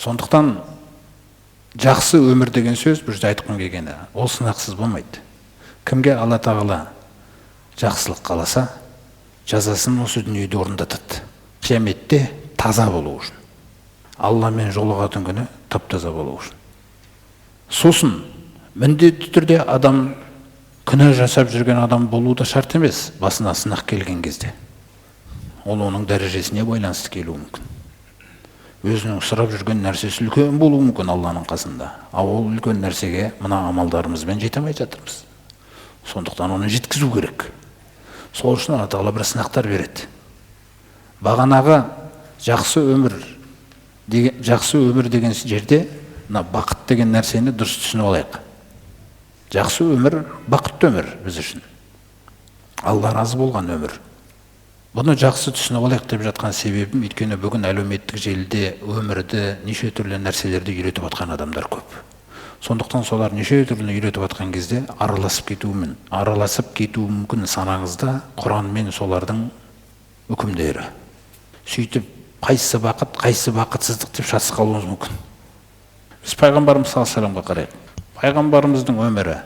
Сондықтан жақсы өмір деген сөз бұл жерде айтқым келгені, ол сынақсыз болмайды. Кімге Алла тағала жақсылық қаласа, жазасын осы дүниеде орындатады. Қияметте таза болу үшін, Алламен жолығатын күні тап-таза болу үшін. Сосын міндетті түрде адам күнә жасап жүрген адам болуы да шарт емес, басына сынақ келген кезде. Ол оның дәрежесіне байланысты келуі мүмкін. Өзінің сұрап жүрген нәрсесі үлкен болуы мүмкін Алланың қасында. Ал ол үлкен нәрсеге мына амалдарымызбен жете алмай жатырмыз. Сондықтан оны жеткізу керек. Сол үшін Алла тағала бір сынақтар береді. Бағанағы жақсы өмір деген жерде мына бақыт деген нәрсені дұрыс түсініп алайық. Жақсы өмір бақытты өмір біз үшін. Алла разы болған өмір. Бұны жақсы түсініп алайық деп жатқан себебім, өйткені бүгін әлеуметтік желіде өмірді, неше түрлі нәрселерді үйретіп жатқан адамдар көп. Сондықтан солар неше түрлі үйретіп жатқан кезде араласып кетуі мүмкін санаңызда Құранмен солардың үкімдері. Сөйтіп, қайсысы бақыт, қайсысы бақытсыздық деп шатысып қалуымыз мүмкін. Біз пайғамбарымыз саллаллаху алейхи вассаламға қарайық. Пайғамбарымыздың өмірі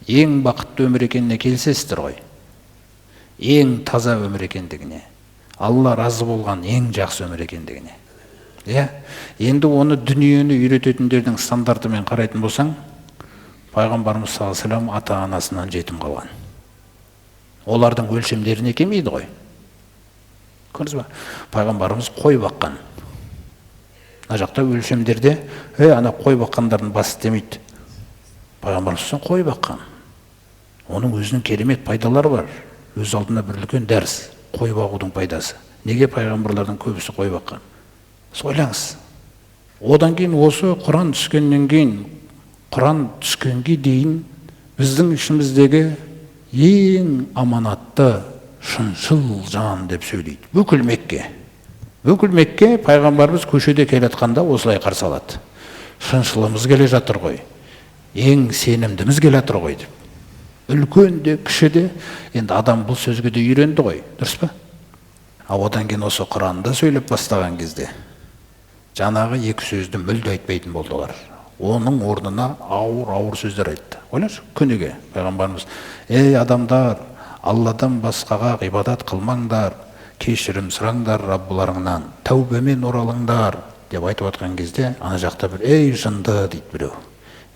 ең бақытты өмір екеніне келісесіздер ғой. Ең таза өмір екендігіне, Алла разы болған ең жақсы өмір екендігіне. Енді оны дүниені үйрететіндердің стандартымен қарайтын болсаң, пайғамбарымыз саллаллаху алейхи вассалам ата-анасынан жетім қалған. Олардың өлшемдеріне келмейді ғой. Көрдіңіз ба? Пайғамбарымыз қой баққан. Мына жақта өлшемдерде, ана қой баққандардың басы демейді. Пайғамбарымыз қой баққан. Оның өзінің керемет пайдалары бар. Өз алдына бір үлкен дәріс, қой бағудың пайдасы. Неге пайғамбарлардың көбісі қой баққан? Ойлаңыз. Одан кейін осы Құран түскенге дейін біздің ішіміздегі ең аманатты шыншыл жан деп сөйлейді. Бүкіл Мекке пайғамбарымыз көшеде келатқанда осылай қарсы алады. Шыншылымыз келе жатыр ғой, ең сенімдіміз келе жатыр ғой деп. Үлкен де, кіші де, енді адам бұл сөзге де үйренді ғой, дұрыс па? Одан кейін осы Құранды сөйлеп бастаған кезде жаңағы екі сөзді мүлде айтпайтын болды олар. Оның орнына ауыр сөздер айтты. Ойлаңызшы, күніге пайғамбарымыз: "Ей адамдар, Алладан басқаға ғибадат қылмаңдар, кешірім сұраңдар Раббыларыңнан, тәубемен оралыңдар" деп айтып отқан кезде, ана жақта бір "ей жынды" дейді біреу.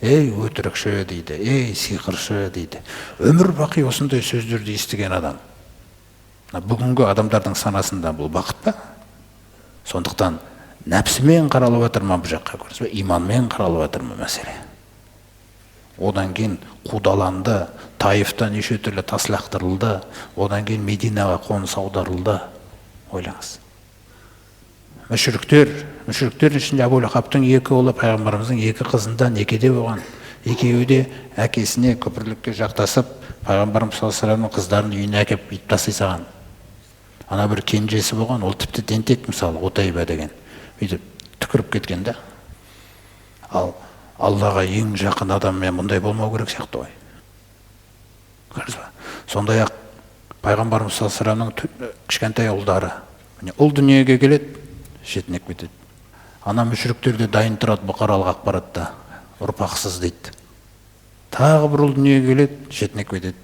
"Ей өтірікші" дейді, "ей сиқыршы" дейді. Өмір бақи осындай сөздерді естіген адам. Бүгінгі адамдардың санасында бұл бақыт па? Сондықтан нәпсімен қаралып жатыр ма бұл жаққа, көрдіңіз бе? Иманмен қаралып жатыр ма мәселе? Одан кейін қудаланды, Таифта неше түрлі тас лақтырылды, одан кейін Мединаға қоныс аударылды. Ойлаңыз. Мүшіріктер ішінде Абу Лахабтың екі ұлы пайғамбарымыздың екі қызында некеде болған. Екеуі де әкесіне көпірлікке жақтасып, пайғамбарымыз саллаллаху алейхи вассаламның қыздарын үйіне әкеп ит тастай салған. Ана бір кенжесі болған, ол тіпті тентек, мысалы Утайба деген. Өйтіп түкіріп кеткен да. Ал Аллаға ең жақын адаммен мұндай болмау керек сияқты ғой. Көрдіңіз ба? Сондай-ақ пайғамбарымыз саллаллаху алейхи вассаламның кішкентай ұлдары. Ұл дүниеге келеді, шетінеп кетеді. Ана мүшіріктерде дайын тұрады бұқаралық ақпаратта, ұрпақсыз дейді. Тағы бір ұл дүниеге келеді, шетінеп кетеді.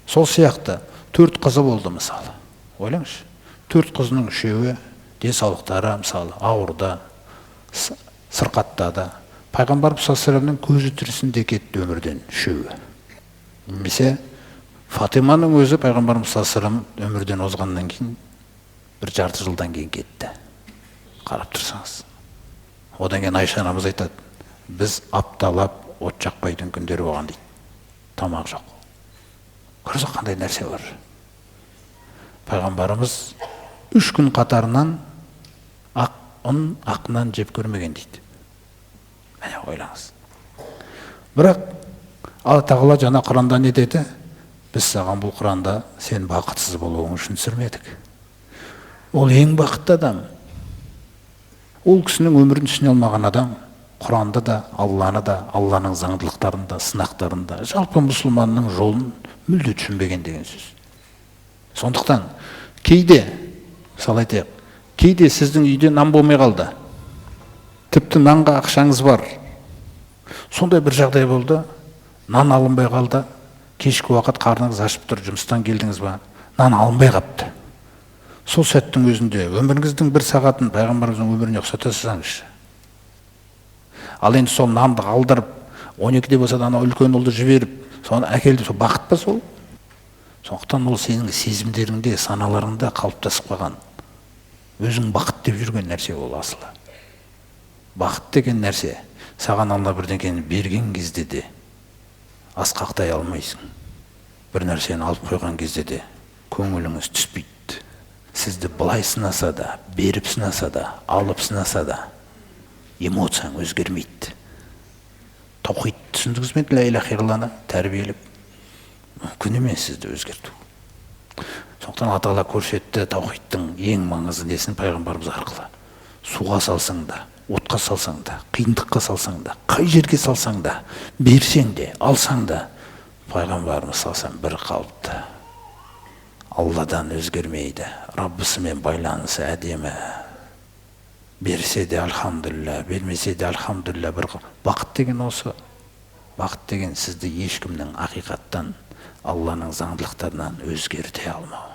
Сол сияқты 4 қызы болды мысалы. Ойлаңызшы, 4 қызының 3-еуі денсаулықтары мысалы ауырды, сырқаттады. Пайғамбарымыз саллаллаху алейхи вассаламның көзі тірісінде кетті өмірден 3-еуі. Немесе Фатиманың өзі пайғамбарымыз саллаллаху алейхи вассалам өмірден озғаннан кейін бір жарты жылдан кейін кетті. Қарап тұрсаңыз. Одан кейін Айша анамыз айтады: "Біз апталап от жақпайтын күндер болған" дейді. Тамақ жоқ. Көрсек қандай нәрсе бар. Пайғамбарымыз 3 күн қатарынан ақ нан жеп көрмеген дейді. Міне ойлаңыз. Бірақ Алла тағала жаңа Құранда не деді? Біз саған бұл Құранда сен бақытсыз болуың үшін түсірмедік. Ол ең бақытты адам. Ол кісінің өмірін түсіне алмаған адам Құранды да, Алланы да, Алланың заңдылықтарын да, сынақтарын да, жалпы мұсылманның жолын мүлде түсінбеген деген сөз. Сондықтан кейде, мысалы айтайық, кейде сіздің үйде нан болмай қалды. тіпті нанға ақшаңыз бар. Сондай бір жағдай болды, нан алынбай қалды, кешкі уақыт қарныңыз ашып тұр, жұмыстан келдіңіз ба, нан алынбай қапты. Сол сәттің өзінде өміріңіздің бір сағатын пайғамбарымыздың өміріне ұқсата салсаңызшы. Ал енді сол нанды алдырып, 12-де болса да ана үлкен ұлды жіберіп, соны әкелді, сол бақыт па сол? Сондықтан ол сенің сезімдеріңде, саналарыңда қалыптасып қалған. Өзің бақыт деп жүрген нәрсе ол асылы. Бақыт деген нәрсе, саған Алла бірдеңені берген кезде де асқақтай алмайсың. Бір нәрсені алып қойған кезде де көңіліңіз түспейді. Сізді былай сынаса да, беріп сынаса да, алып сынаса да, эмоцияң өзгермейді. Таухид түсіндіңіз бе? Ла иляха иллалланы тәрбиелеп мүмкін емес сізді өзгерту. Сондықтан Алла көрсетті таухидтың ең маңызды несін пайғамбарымыз арқылы. Суға салсаң да, отқа салсаң да, қиындыққа салсаң да, қай жерге салсаң да, берсең де, алсаң да, пайғамбарымыз салсаң бір қалыпты. Алладан өзгермейді. Раббысымен байланысы әдемі. Берсе де альхамдулилля, бермесе де альхамдулилля. Бір бақыт деген осы. Бақыт деген сізді ешкімнің ақиқаттан, Алланың заңдылықтарынан өзгерте алмау.